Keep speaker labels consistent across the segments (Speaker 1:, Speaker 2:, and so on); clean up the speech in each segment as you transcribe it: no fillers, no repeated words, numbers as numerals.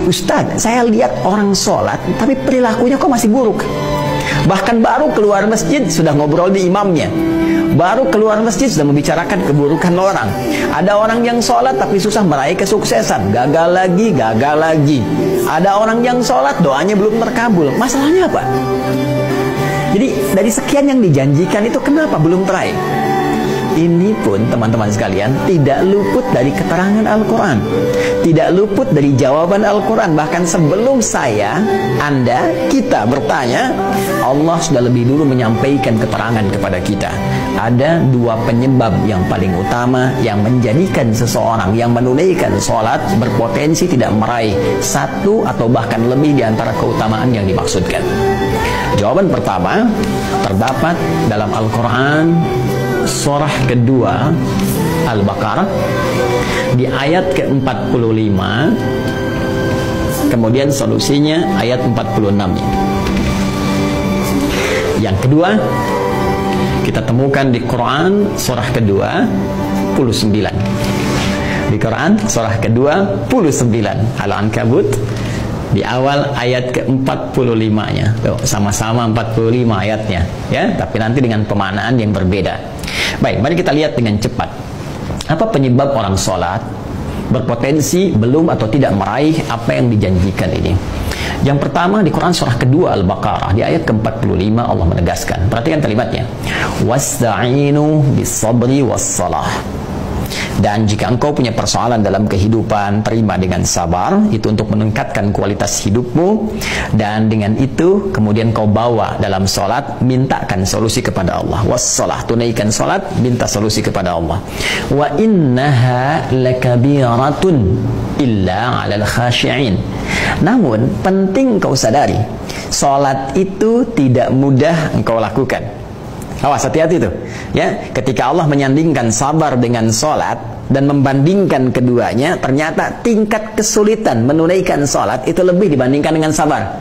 Speaker 1: Ustadz, saya lihat orang sholat tapi perilakunya kok masih buruk. Bahkan baru keluar masjid sudah ngobrol di imamnya, baru keluar masjid sudah membicarakan keburukan orang. Ada orang yang sholat tapi susah meraih kesuksesan, gagal lagi, gagal lagi. Ada orang yang sholat doanya belum terkabul. Masalahnya apa? Jadi dari sekian yang dijanjikan itu kenapa belum teraih? Ini pun teman-teman sekalian tidak luput dari keterangan Al-Quran, tidak luput dari jawaban Al-Quran. Bahkan sebelum saya, Anda, kita bertanya, Allah sudah lebih dulu menyampaikan keterangan kepada kita. Ada dua penyebab yang paling utama yang menjadikan seseorang yang menunaikan sholat berpotensi tidak meraih satu atau bahkan lebih di antara keutamaan yang dimaksudkan. Jawaban pertama terdapat dalam Al-Quran surah kedua Al-Baqarah di ayat ke-45, kemudian solusinya ayat 46. Yang kedua kita temukan di Quran surah kedua 29. Di Quran surah kedua 29 Al-Ankabut di awal ayat ke-45-nya. Tuh, sama-sama 45 ayatnya ya, tapi nanti dengan pemaknaan yang berbeda. Baik, mari kita lihat dengan cepat. Apa penyebab orang sholat berpotensi belum atau tidak meraih apa yang dijanjikan ini? Yang pertama di Quran surah kedua Al-Baqarah di ayat ke-45 Allah menegaskan. Perhatikan kalimatnya. Wasta'inu bis-sabri was-salah. Dan jika engkau punya persoalan dalam kehidupan, terima dengan sabar, itu untuk meningkatkan kualitas hidupmu. Dan dengan itu kemudian kau bawa dalam sholat, mintakan solusi kepada Allah. Wassalah, tunaikan sholat, minta solusi kepada Allah. Wa innaha lakabiratun illa 'alal khashi'in. Namun penting kau sadari, sholat itu tidak mudah engkau lakukan. Awas, hati-hati tuh ya, ketika Allah menyandingkan sabar dengan sholat dan membandingkan keduanya, ternyata tingkat kesulitan menunaikan sholat itu lebih dibandingkan dengan sabar.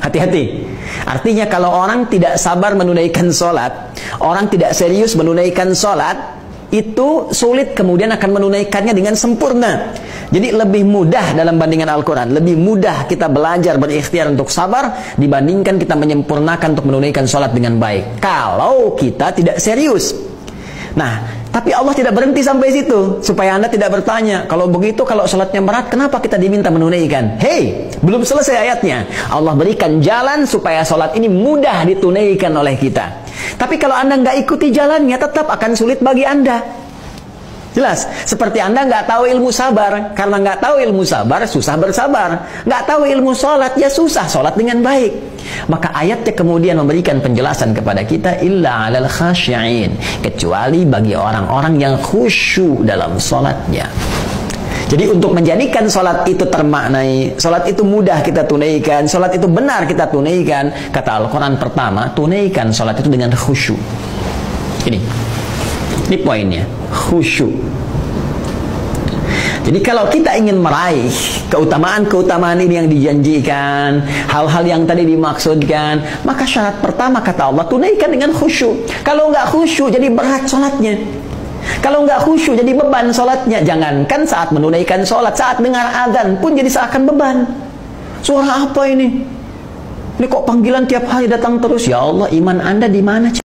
Speaker 1: Hati-hati. Artinya kalau orang tidak sabar menunaikan sholat, orang tidak serius menunaikan sholat, itu sulit kemudian akan menunaikannya dengan sempurna. Jadi lebih mudah dalam bandingan Al-Quran, lebih mudah kita belajar berikhtiar untuk sabar dibandingkan kita menyempurnakan untuk menunaikan sholat dengan baik, kalau kita tidak serius. Nah, tapi Allah tidak berhenti sampai situ, supaya Anda tidak bertanya, kalau begitu, kalau sholatnya berat, kenapa kita diminta menunaikan? Hei, belum selesai ayatnya. Allah berikan jalan supaya sholat ini mudah ditunaikan oleh kita. Tapi kalau Anda nggak ikuti jalannya, tetap akan sulit bagi Anda. Jelas, seperti Anda nggak tahu ilmu sabar. Karena nggak tahu ilmu sabar, susah bersabar. Nggak tahu ilmu sholat, ya susah sholat dengan baik. Maka ayatnya kemudian memberikan penjelasan kepada kita, illa 'alal khashi'in, kecuali bagi orang-orang yang khusyuk dalam sholatnya. Jadi untuk menjadikan sholat itu termaknai, sholat itu mudah kita tunaikan, sholat itu benar kita tunaikan, kata Al-Quran pertama, tunaikan sholat itu dengan khusyuk. Ini poinnya, khusyuk. Jadi kalau kita ingin meraih keutamaan-keutamaan ini yang dijanjikan, hal-hal yang tadi dimaksudkan, maka syarat pertama kata Allah, tunaikan dengan khusyuk. Kalau nggak khusyuk, jadi berat sholatnya. Kalau nggak khusyuk, jadi beban sholatnya. Jangankan saat menunaikan sholat, saat dengar azan pun jadi seakan beban. Suara apa ini? Ini kok panggilan tiap hari datang terus? Ya Allah, iman Anda di mana?